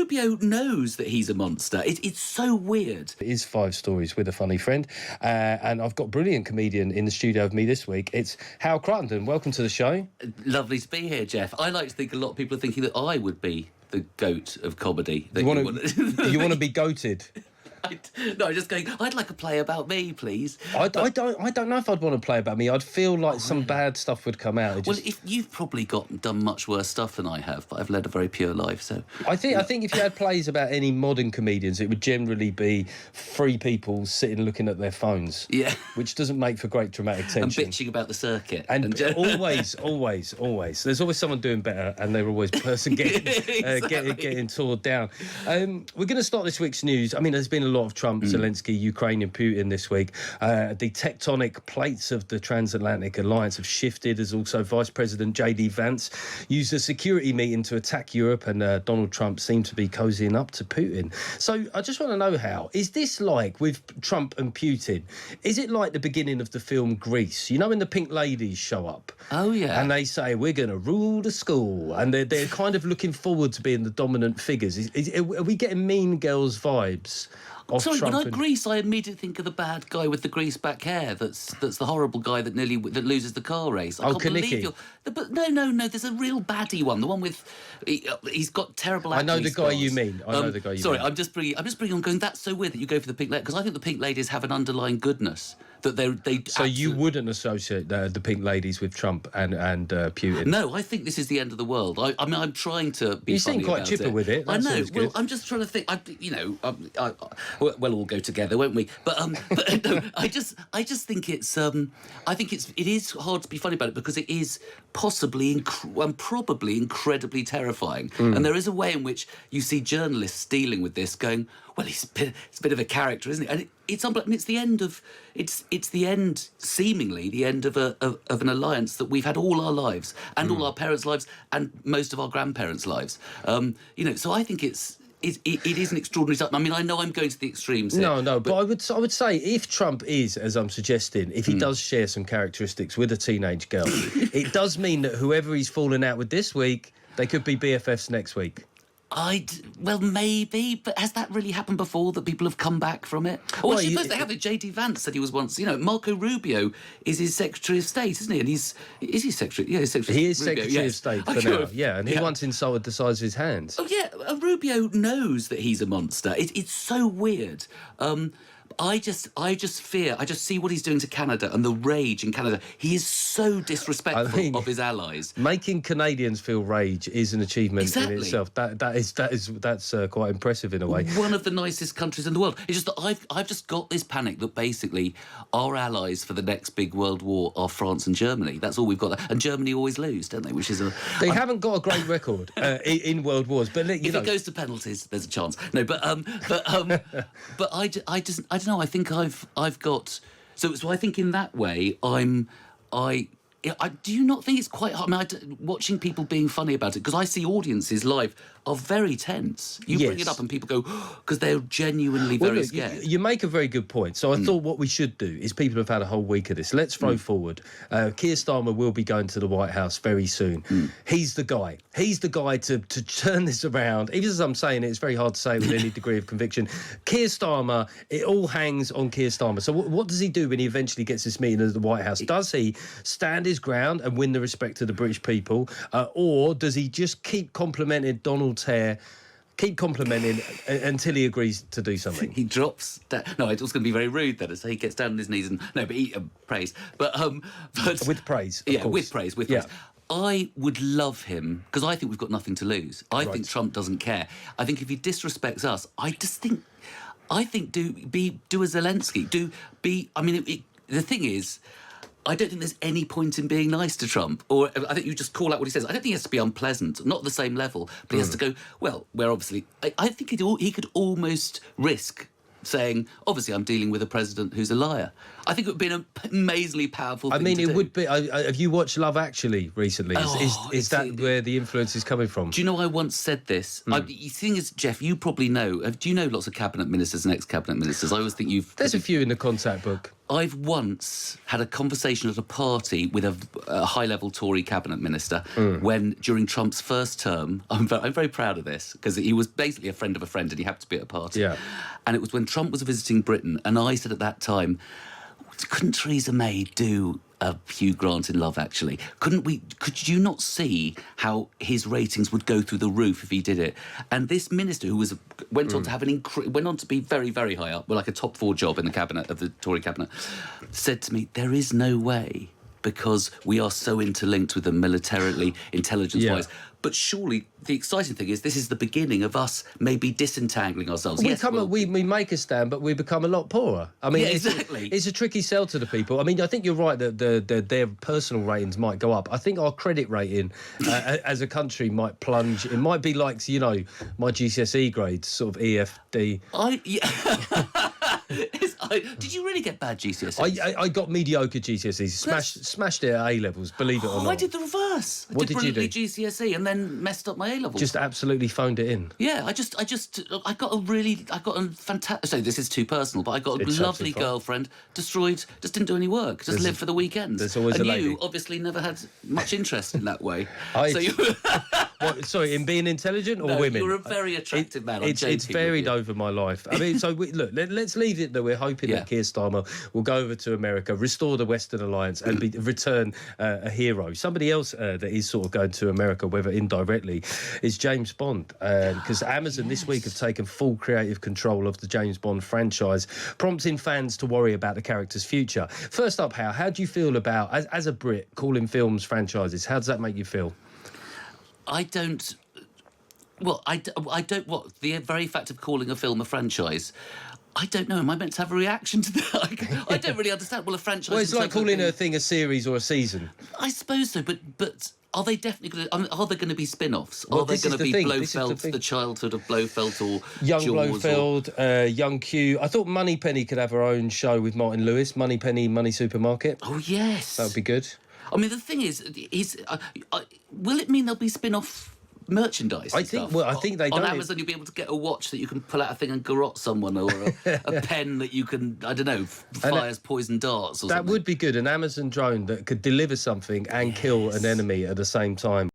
Rubio knows that he's a monster. It's so weird. It is 5 Stories with a funny friend. And I've got a brilliant comedian in the studio with me this week. It's Crutteden. Welcome to the show. Lovely to be here, Geoff. I like to think a lot of people are thinking that I would be the goat of comedy. You want to be goated? No, I'm just going, I'd like a play about me, please. I don't know if I'd want to play about me. I'd feel like some bad stuff would come out. Well, if you've probably done much worse stuff than I have, but I've led a very pure life, so... I think if you had plays about any modern comedians, it would generally be 3 people sitting looking at their phones. Yeah. Which doesn't make for great dramatic tension. And bitching about the circuit. And always. There's always someone doing better, and they're always the person getting getting torn down. We're going to start this week's news. I mean, there's been a lot of Trump, Zelensky, Ukraine and Putin this week. The tectonic plates of the transatlantic alliance have shifted, as also Vice President J.D. Vance used a security meeting to attack Europe, and Donald Trump seemed to be cozying up to Putin. So I just want to know, Hal, is this like, with Trump and Putin, is it like the beginning of the film Grease? You know when the Pink Ladies show up? Oh, yeah. And they say, we're going to rule the school. And they're kind of looking forward to being the dominant figures. Are we getting Mean Girls vibes? Sorry, when I Grease, I immediately think of the bad guy with the grease back hair. That's the horrible guy that loses the car race. I can't believe you're... But no. There's a real baddie one. The one with he's got terrible. I know the guy you mean. Sorry, I'm just bringing on going. That's so weird that you go for the Pink Ladies, because I think the Pink Ladies have an underlying goodness that they. So you wouldn't associate the Pink Ladies with Trump and Putin? No, I think this is the end of the world. I mean, I'm trying to be. You seem quite chipper with it. I know. Well, I'm just trying to think. We'll all go together, won't we? But no, I just think it's. I think it is hard to be funny about it, because it is possibly and probably incredibly terrifying. And there is a way in which you see journalists dealing with this, going, well, it's a bit of a character, isn't it? And it's the end of seemingly the end of an alliance that we've had all our lives, and all our parents' lives, and most of our grandparents' lives. So I think it is an extraordinary time. I mean, I know I'm going to the extremes here. No, but I would say if Trump is, as I'm suggesting, if he does share some characteristics with a teenage girl, it does mean that whoever he's falling out with this week, they could be BFFs next week. Well, maybe, but has that really happened before, that people have come back from it? Well, suppose they have it. J.D. Vance said he was once, Marco Rubio is his Secretary of State, isn't he? And is he Secretary? Yeah, he's Secretary. He is Secretary of State for now, yeah, and he once insulted the size of his hands. Oh, yeah, Rubio knows that he's a monster. It's so weird. I just see what he's doing to Canada and the rage in Canada. He is so disrespectful of his allies. Making Canadians feel rage is an achievement in itself. That's quite impressive in a way. One of the nicest countries in the world. It's just that I've just got this panic that basically our allies for the next big world war are France and Germany. That's all we've got. And Germany always lose, don't they? Which is they haven't got a great record in world wars. But if it goes to penalties, there's a chance. No, but I don't know. I think I've got. So I think in that way do you not think it's quite hard? I mean, watching people being funny about it, because I see audiences live are very tense. You bring it up and people go, because they're genuinely very scared. You make a very good point. So I thought what we should do is, people have had a whole week of this. Let's throw forward. Keir Starmer will be going to the White House very soon. He's the guy. He's the guy to turn this around. Even as I'm saying it, it's very hard to say with any degree of conviction. Keir Starmer, it all hangs on Keir Starmer. So what does he do when he eventually gets this meeting at the White House? Does he stand his ground and win the respect of the British people, or does he just keep complimenting Donald's hair, keep complimenting until he agrees to do something? He drops down. No, it was going to be very rude then, so he gets down on his knees and praise, but with praise, of course. with praise. Yeah. I would love him, because I think we've got nothing to lose. I think Trump doesn't care. I think if he disrespects us, I think do a Zelensky. The thing is, I don't think there's any point in being nice to Trump, or I think you just call out what he says. I don't think he has to be unpleasant, not the same level, but he has to go, well, we're obviously... I think he could almost risk saying, obviously I'm dealing with a president who's a liar. I think it would be an amazingly powerful thing I mean, to it do. would be. Have you watched Love Actually recently? Oh, Is that where the influence is coming from? Do you know I once said this? The thing is, Geoff, you probably know. Do you know lots of cabinet ministers and ex-cabinet ministers? I always think you've... There's a few in the contact book. I've once had a conversation at a party with a high-level Tory cabinet minister when, during Trump's first term, I'm very proud of this, because he was basically a friend of a friend and he happened to be at a party. Yeah. And it was when Trump was visiting Britain, and I said at that time, couldn't Theresa May do a Hugh Grant in Love Actually? Could you not see how his ratings would go through the roof if he did it? And this minister, who went on to have went on to be very, very high up, like a top 4 job in the cabinet of the Tory cabinet, said to me, there is no way, because we are so interlinked with them militarily, intelligence-wise. Yeah. But surely the exciting thing is this is the beginning of us maybe disentangling ourselves. We make a stand, but we become a lot poorer. I mean, Yeah, exactly. It's a tricky sell to the people. I mean, I think you're right that their personal ratings might go up. I think our credit rating as a country might plunge. It might be like, you know, my GCSE grades, sort of EFD. Did you really get bad GCSEs? I got mediocre GCSEs. Smashed it at A-levels, believe it or not. I did the reverse. What did you do? GCSE and then messed up my A-levels. Just absolutely phoned it in. Yeah, I got a fantastic... So this is too personal, but I got a lovely girlfriend, destroyed, just didn't do any work, just lived for the weekend. There's always and a lady. you obviously never had much interest in that way. Sorry, in being intelligent or women? You're a very attractive man. It's varied over my life. I mean, so look, let's leave it that we're hoping that Keir Starmer will go over to America, restore the Western alliance, and return a hero. Somebody else that is sort of going to America, whether indirectly, is James Bond, because Amazon this week have taken full creative control of the James Bond franchise, prompting fans to worry about the character's future. First up, how do you feel about, as a Brit, calling films franchises? How does that make you feel? I don't. What the very fact of calling a film a franchise, I don't know. Am I meant to have a reaction to that? I don't really understand. Well, a franchise. Well, it's like calling a thing a series or a season. I suppose so, but are they definitely going to? Are there going to be spin-offs? Well, are there going to be thing. Blofeld, the childhood of Blofeld, or young Jaws, Blofeld, young Q? I thought Moneypenny could have her own show with Martin Lewis. Moneypenny, Money Supermarket. Oh yes, that would be good. I mean, the thing is will it mean there'll be spin-off merchandise? I think they on don't. Amazon, you'll be able to get a watch that you can pull out a thing and garrote someone, or a pen that you can, I don't know, fires poison darts or something. That would be good. An Amazon drone that could deliver something and kill an enemy at the same time.